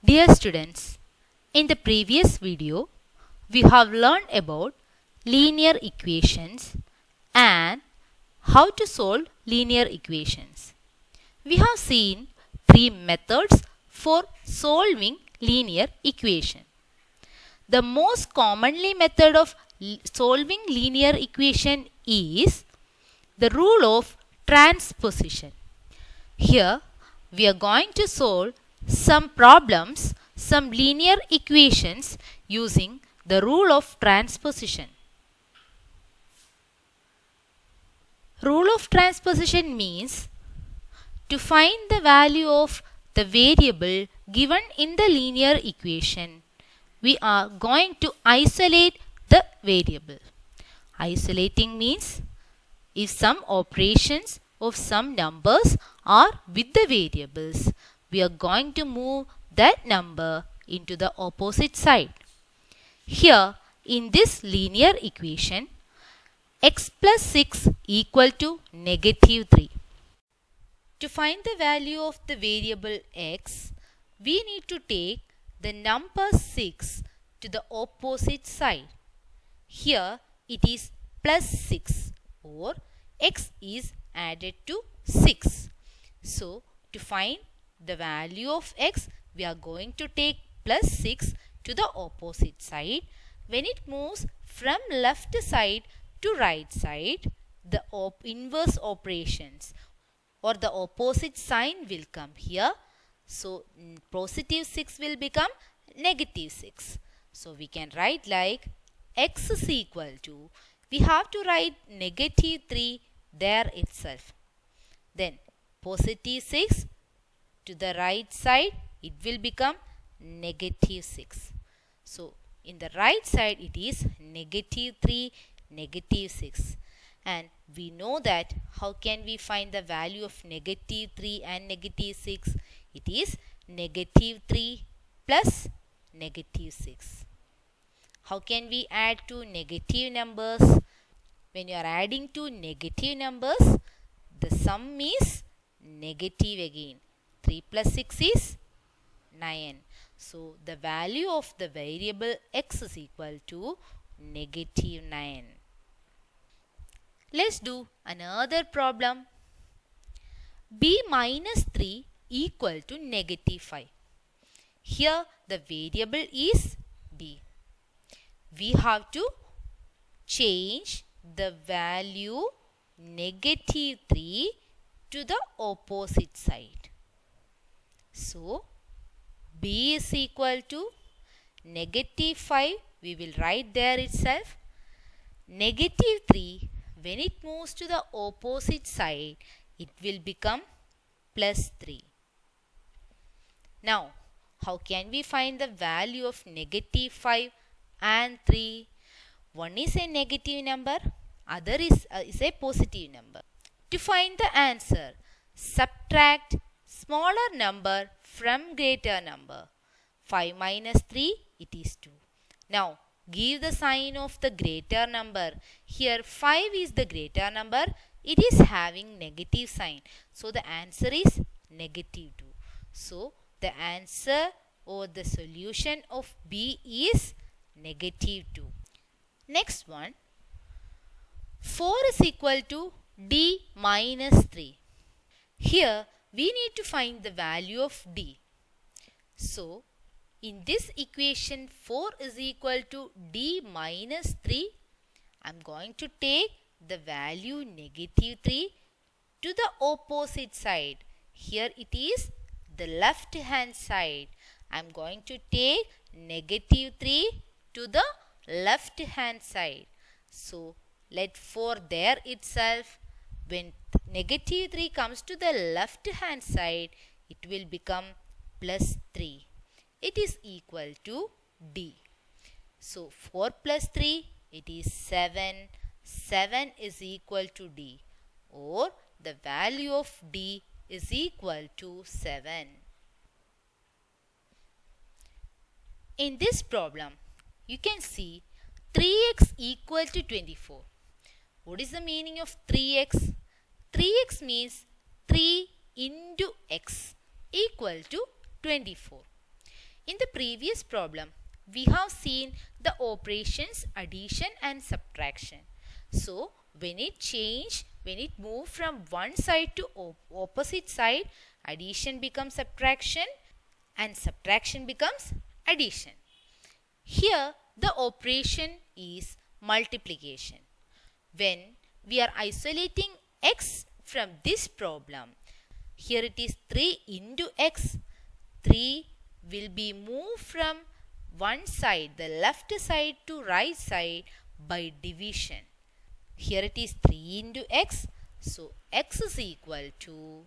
Dear students, in the previous video, we have learned about linear equations and how to solve linear equations. We have seen three methods for solving linear equation. The most commonly method of solving linear equation is the rule of transposition. Here we are going to solve some problems, some linear equations using the rule of transposition. Rule of transposition means to find the value of the variable given in the linear equation, we are going to isolate the variable. Isolating means if some operations of some numbers are with the variables, we are going to move that number into the opposite side. Here in this linear equation, x plus 6 equal to negative 3. To find the value of the variable x, we need to take the number 6 to the opposite side. Here it is plus 6 or x is added to 6. So to find the value of x, we are going to take plus 6 to the opposite side. When it moves from left side to right side, the inverse operations or the opposite sign will come here. So positive 6 will become negative 6. So we can write like x is equal to, we have to write negative 3 there itself. Then positive 6 to the right side, it will become negative 6. So in the right side it is negative 3, negative 6. And we know that how can we find the value of negative 3 and negative 6? It is negative 3 plus negative 6. How can we add two negative numbers? When you are adding two negative numbers, the sum is negative again. 3 plus 6 is 9. So the value of the variable x is equal to negative 9. Let's do another problem. b minus 3 equal to negative 5. Here the variable is b. We have to change the value negative 3 to the opposite side. So b is equal to negative 5. We will write there itself. Negative 3, when it moves to the opposite side, it will become plus 3. Now, how can we find the value of negative 5 and 3? One is a negative number, other is a positive number. To find the answer, subtract smaller number from greater number. 5 minus 3, it is 2. Now, give the sign of the greater number. Here 5 is the greater number. It is having negative sign. So the answer is negative 2. So the answer or the solution of B is negative 2. Next one. 4 is equal to D minus 3. Here we need to find the value of D. So in this equation 4 is equal to D minus 3. I am going to take the value negative 3 to the opposite side. Here it is the left hand side. I am going to take negative 3 to the left hand side. So let 4 there itself. When negative 3 comes to the left hand side, it will become plus 3. It is equal to D. So 4 plus 3, it is 7. 7 is equal to D, or the value of D is equal to 7. In this problem, you can see 3x equal to 24. What is the meaning of 3x? 3x means 3 into x equal to 24. In the previous problem, we have seen the operations addition and subtraction. So, when it moves from one side to opposite side, addition becomes subtraction and subtraction becomes addition. Here, the operation is multiplication. When we are isolating x from this problem, here it is 3 into x. 3 will be moved from one side, the left side to right side by division. Here it is 3 into x. So, x is equal to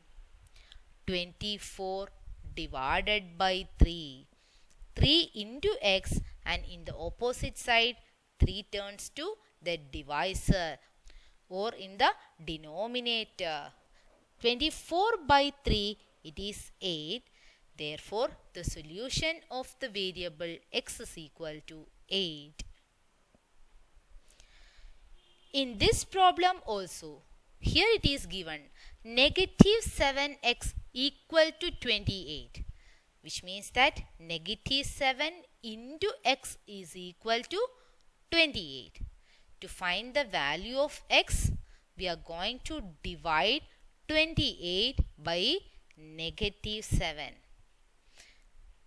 24 divided by 3. 3 into x, and in the opposite side 3 turns to the divisor or in the denominator. 24 by 3, it is 8. Therefore, the solution of the variable x is equal to 8. In this problem also, here it is given negative 7x equal to 28, which means that negative 7 into x is equal to 28. To find the value of x, we are going to divide 28 by negative 7.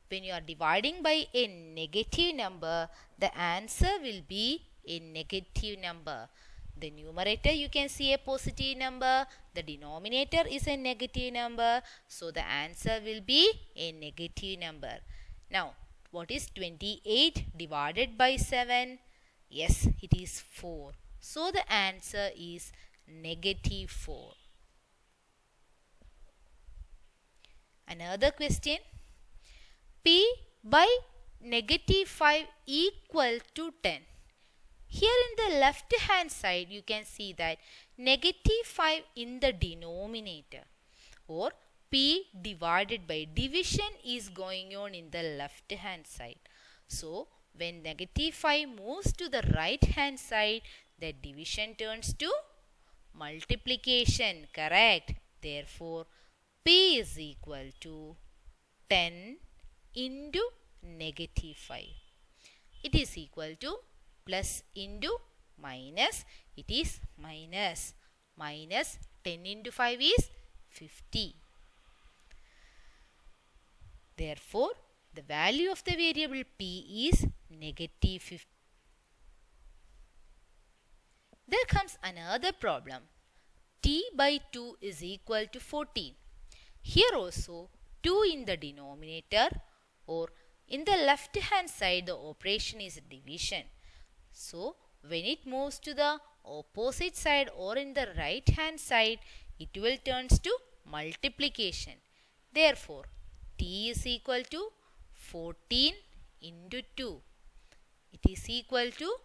When you are dividing by a negative number, the answer will be a negative number. The numerator, you can see a positive number. The denominator is a negative number. So, the answer will be a negative number. Now, what is 28 divided by 7? Yes, it is 4. So, the answer is negative 4. Another question. P by negative 5 equal to 10. Here in the left hand side, you can see that negative 5 in the denominator, or P divided by division is going on in the left hand side. So, when negative 5 moves to the right hand side, the division turns to multiplication, correct? Therefore, P is equal to 10 into negative 5. It is equal to plus into minus. It is minus. Minus 10 into 5 is 50. Therefore, the value of the variable p is negative 50. There comes another problem. T by 2 is equal to 14. Here also 2 in the denominator, or in the left hand side the operation is division. So, when it moves to the opposite side or in the right hand side, it will turns to multiplication. Therefore, T is equal to 14 into 2. It is equal to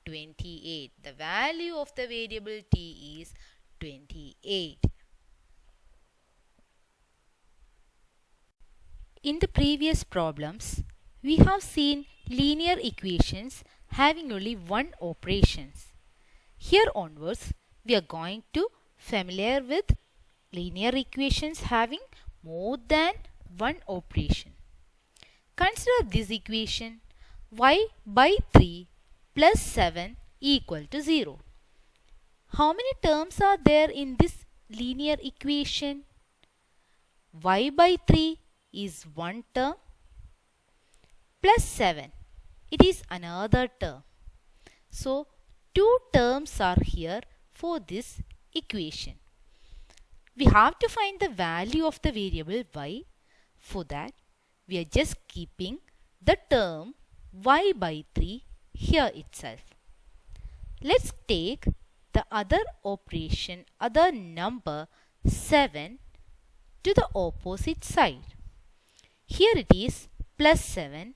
28. The value of the variable T is 28. In the previous problems, we have seen linear equations having only one operations. Here onwards, we are going to familiar with linear equations having more than one operation. Consider this equation: y by 3 plus 7 equal to 0. How many terms are there in this linear equation? Y by 3 is one term, plus 7, it is another term. So, two terms are here for this equation. We have to find the value of the variable y. For that, we are just keeping the term y by 3 here itself. Let's take the other operation, other number 7 to the opposite side. Here it is plus 7.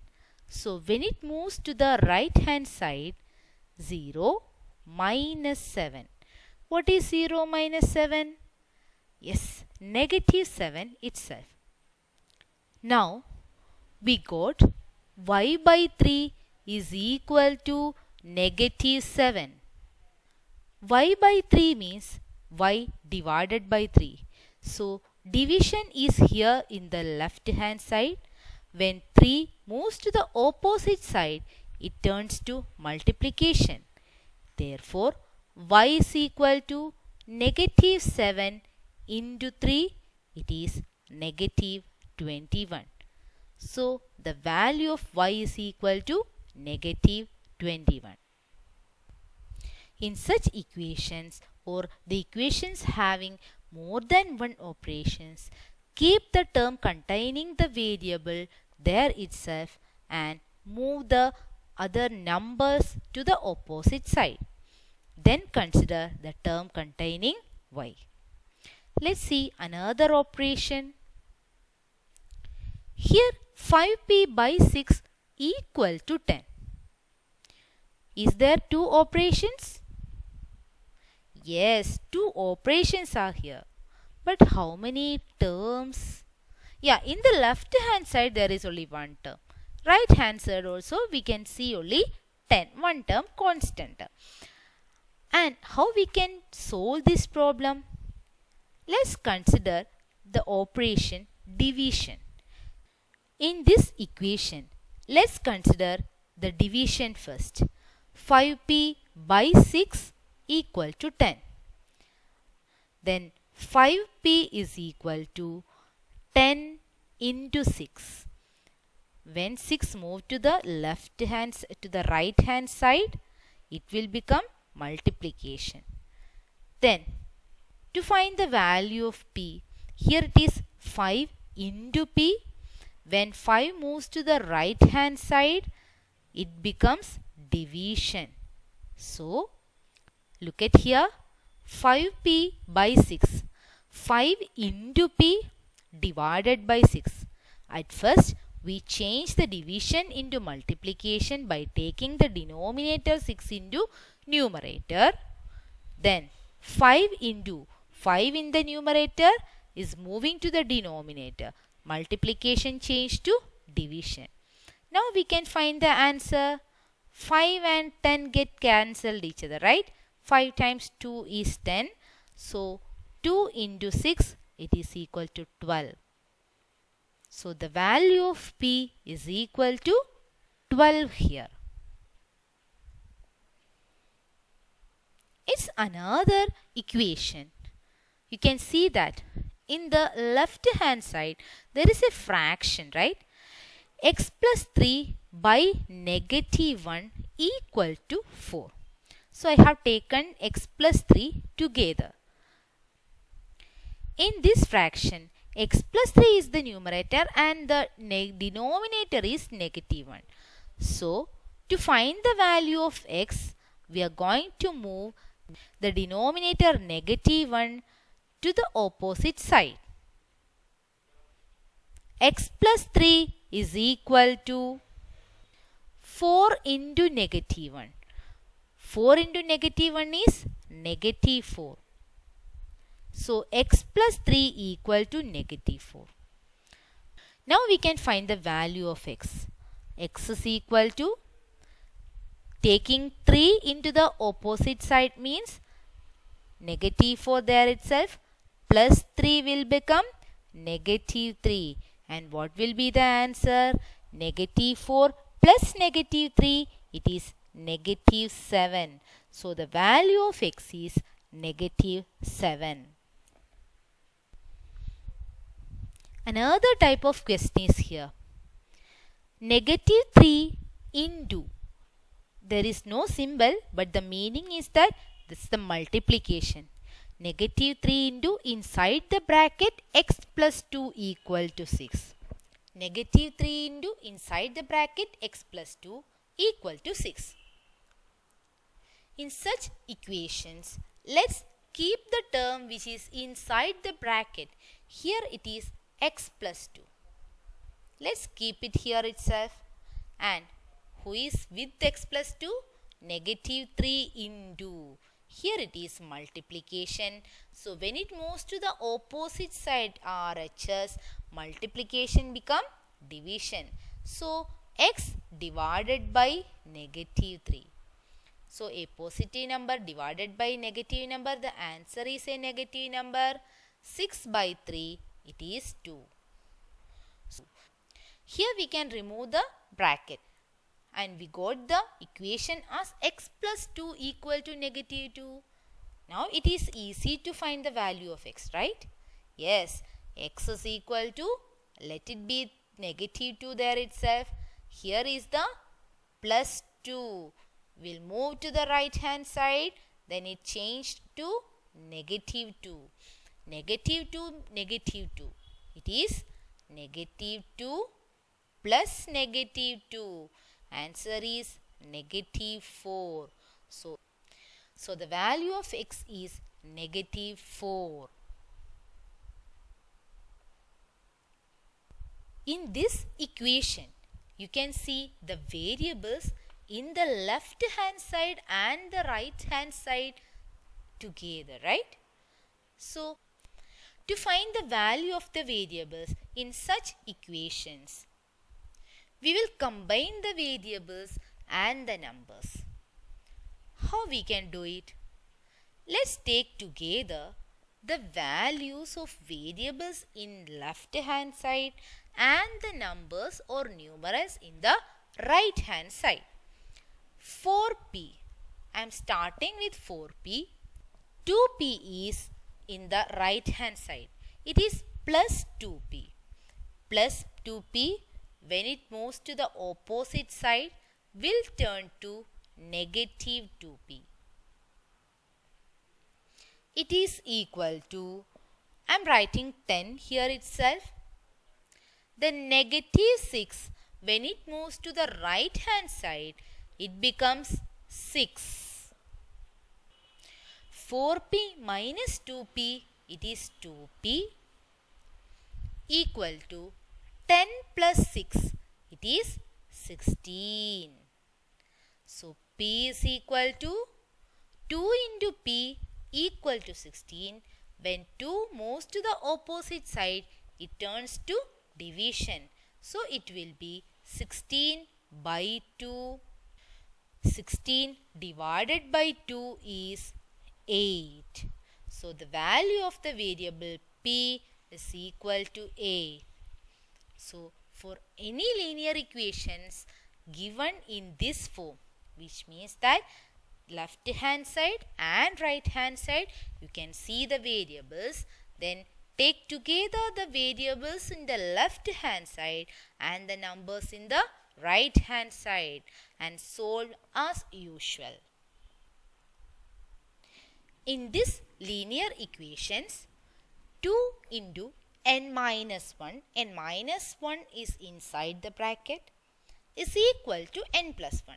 So, when it moves to the right hand side, 0 minus 7. What is 0 minus 7? Yes, negative 7 itself. Now, we got y by 3 is equal to negative 7. Y by 3 means y divided by 3. So, division is here in the left hand side. When 3 moves to the opposite side, it turns to multiplication. Therefore, y is equal to negative 7 into 3, it is negative 21. So, the value of y is equal to negative 21. In such equations or the equations having more than one operations, keep the term containing the variable there itself and move the other numbers to the opposite side. Then consider the term containing y. Let's see another operation. Here 5p by 6 equal to 10. Is there two operations? Yes, two operations are here. But how many terms? Yeah, in the left hand side there is only one term. Right hand side also we can see only 10, one term constant. And how we can solve this problem? Let's consider the operation division. In this equation, let's consider the division first. 5p by 6 equal to 10. Then 5p is equal to 10 into 6. When 6 move to the right hand side, it will become multiplication. Then to find the value of p, here it is 5 into p. When 5 moves to the right hand side, it becomes division. So, look at here, 5p by 6. 5 into p divided by 6. At first, we change the division into multiplication by taking the denominator 6 into numerator. Then 5 into 5 in the numerator is moving to the denominator. Multiplication changed to division. Now we can find the answer. 5 and 10 get cancelled each other, right? 5 times 2 is 10. So 2 into 6, it is equal to 12. So the value of p is equal to 12 here. It's another equation. You can see that in the left hand side there is a fraction, right? X plus 3 by negative 1 equal to 4. So I have taken x plus 3 together. In this fraction, x plus 3 is the numerator and the denominator is negative 1. So to find the value of x, we are going to move the denominator negative 1 to the opposite side. X plus 3 is equal to 4 into negative 1. 4 into negative 1 is negative 4. So x plus 3 equal to negative 4. Now we can find the value of x. X is equal to, taking 3 into the opposite side means negative 4 there itself, plus 3 will become negative 3. And what will be the answer? Negative 4 plus negative 3, it is negative 7. So the value of x is negative 7. Another type of question is here. Negative 3 into, there is no symbol but the meaning is that this is the multiplication. Negative 3 into, inside the bracket, x plus 2 equal to 6. Negative 3 into, inside the bracket, x plus 2 equal to 6. In such equations, let's keep the term which is inside the bracket. Here it is x plus 2. Let's keep it here itself. And who is with x plus 2? Negative 3 into. Here it is multiplication. So when it moves to the opposite side RHS, multiplication become division. So x divided by negative 3. So a positive number divided by negative number, the answer is a negative number. 6 by 3, it is 2. So Here we can remove the bracket and we got the equation as x plus 2 equal to negative 2. Now it is easy to find the value of x, right? Yes, x is equal to, let it be negative 2 there itself. Here is the plus 2. We'll move to the right hand side. Then it changed to negative 2. Negative 2, negative 2. It is negative 2 plus negative 2. Answer is negative 4. So the value of x is negative 4. In this equation, you can see the variables in the left hand side and the right hand side together, right? So, to find the value of the variables in such equations, we will combine the variables and the numbers. How we can do it? Let's take together the values of variables in left hand side and the numbers or numerals in the right hand side. 4p. I am starting with 4p. 2p is in the right hand side. It is plus 2p. Plus 2p, when it moves to the opposite side, will turn to negative 2p. It is equal to, I am writing 10 here itself. The negative 6, when it moves to the right hand side, it becomes 6. 4p minus 2p, it is 2p, equal to 10 plus 6, it is 16. So p is equal to 2 into p equal to 16. When 2 moves to the opposite side, it turns to division. So it will be 16 by 2. 16 divided by 2 is 8. So the value of the variable p is equal to 8. So for any linear equations given in this form, which means that left hand side and right hand side, you can see the variables, then take together the variables in the left hand side and the numbers in the right hand side and solve as usual. In this linear equations, 2 into n minus 1, n minus 1 is inside the bracket, is equal to n plus 1.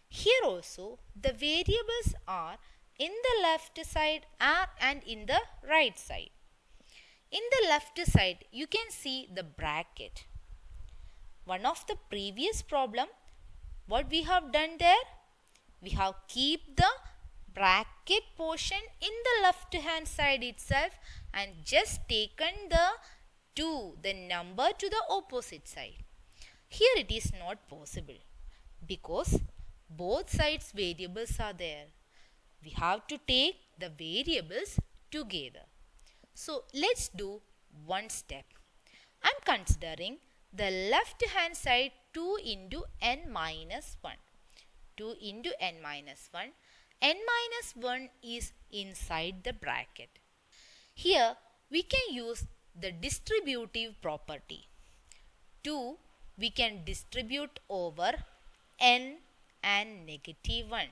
Here also the variables are in the left side and in the right side. In the left side, you can see the bracket. One of the previous problem, what we have done there? We have keep the bracket portion in the left hand side itself and just taken the number to the opposite side. Here it is not possible because both sides variables are there. We have to take the variables together. So let's do one step. I am considering the left hand side 2 into n minus 1. 2 into n minus 1. N minus 1 is inside the bracket. Here we can use the distributive property. 2 we can distribute over n and negative 1.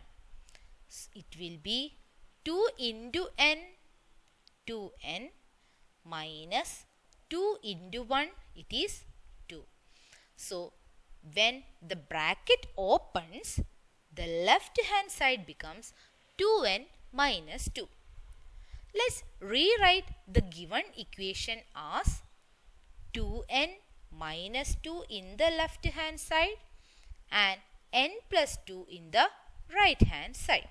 It will be 2 into n, 2n minus 2 into 1, it is 2. So when the bracket opens, the left hand side becomes 2n minus 2. Let's rewrite the given equation as 2n minus 2 in the left hand side and n plus 2 in the right hand side.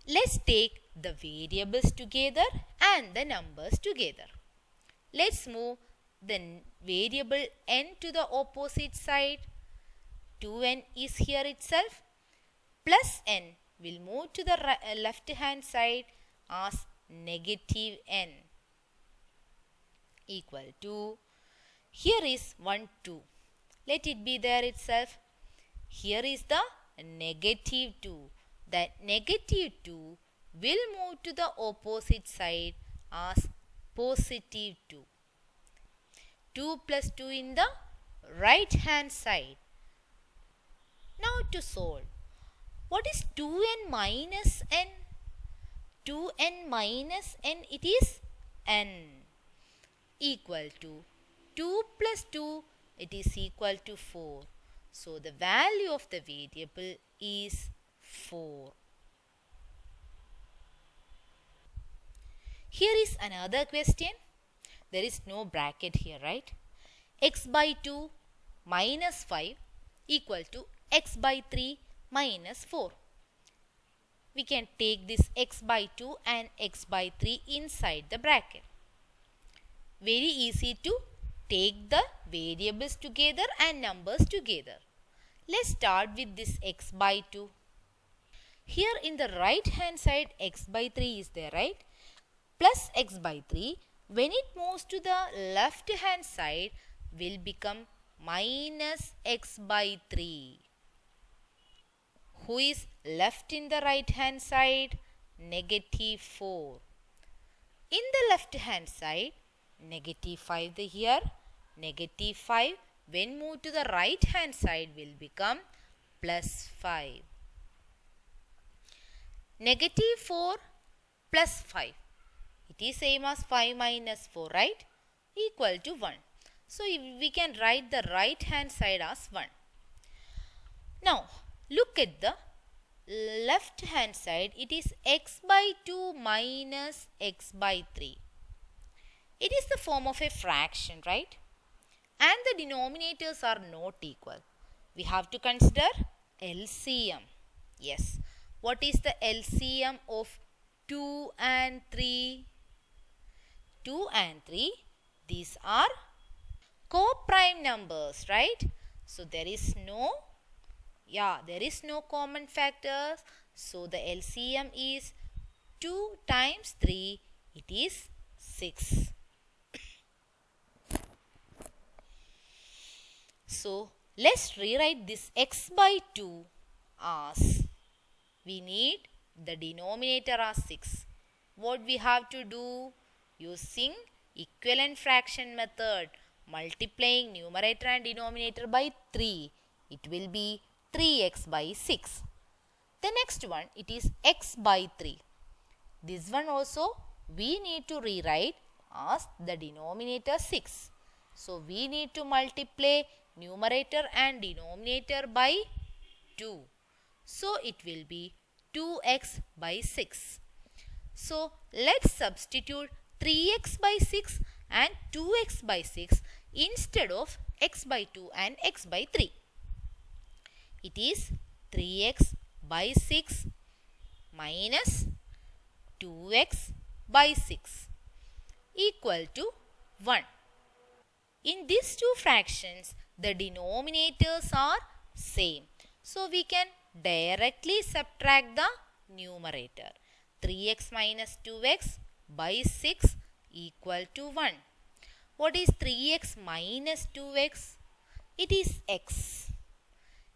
Let's take the variables together and the numbers together. Let's move the variable n to the opposite side. 2n is here itself. Plus n will move to the left hand side as negative n equal to, Here is 1, 2. Let it be there itself. Here is the negative 2. That negative 2 will move to the opposite side as positive 2. 2 plus 2 in the right hand side. Now to solve. What is 2n minus n? 2n minus n, it is n, equal to 2 plus 2, it is equal to 4. So the value of the variable is 4. Here is another question. There is no bracket here, right? X by 2 minus 5 equal to x by 3 minus 4. We can take this x by 2 and x by 3 inside the bracket. Very easy to take the variables together and numbers together. Let's start with this x by 2. Here in the right hand side x by 3 is there, right? Plus x by 3, when it moves to the left hand side, will become minus x by 3. Who is left in the right hand side? Negative 4. In the left hand side, negative 5 here. Negative 5 when moved to the right hand side will become plus 5. Negative 4 plus 5. It is same as 5 minus 4, right? Equal to 1. So we can write the right hand side as 1. Now look at the left hand side. It is x by 2 minus x by 3. It is the form of a fraction, right? And the denominators are not equal. We have to consider LCM. Yes. What is the LCM of 2 and 3? 2 and 3, these are co-prime numbers, right? So there is no common factors. So the LCM is 2 times 3, it is 6. So let's rewrite this x by 2 as, we need the denominator as 6. What we have to do? Using equivalent fraction method, multiplying numerator and denominator by 3, it will be 3x by 6. The next one, it is x by 3. This one also we need to rewrite as the denominator 6. So we need to multiply numerator and denominator by 2. So it will be 2x by 6. So let's substitute 3x by 6 and 2x by 6 instead of x by 2 and x by 3. It is 3x by 6 minus 2x by 6 equal to 1. In these two fractions, the denominators are same. So we can directly subtract the numerator. 3x minus 2x by 6 equal to 1. What is 3x minus 2x? It is x.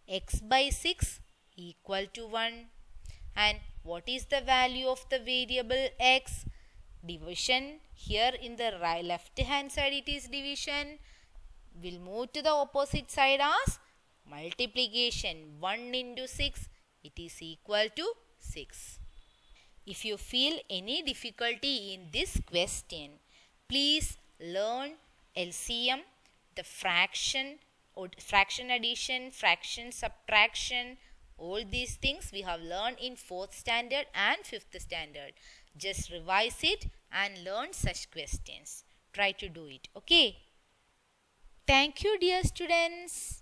X by 6 equal to 1. And what is the value of the variable x? Division. Here in the left hand side it is division. We'll move to the opposite side as multiplication. 1 into 6, it is equal to 6. If you feel any difficulty in this question, please learn LCM, the fraction addition, fraction subtraction. All these things we have learned in 4th standard and 5th standard. Just revise it and learn such questions. Try to do it. Okay. Thank you, dear students.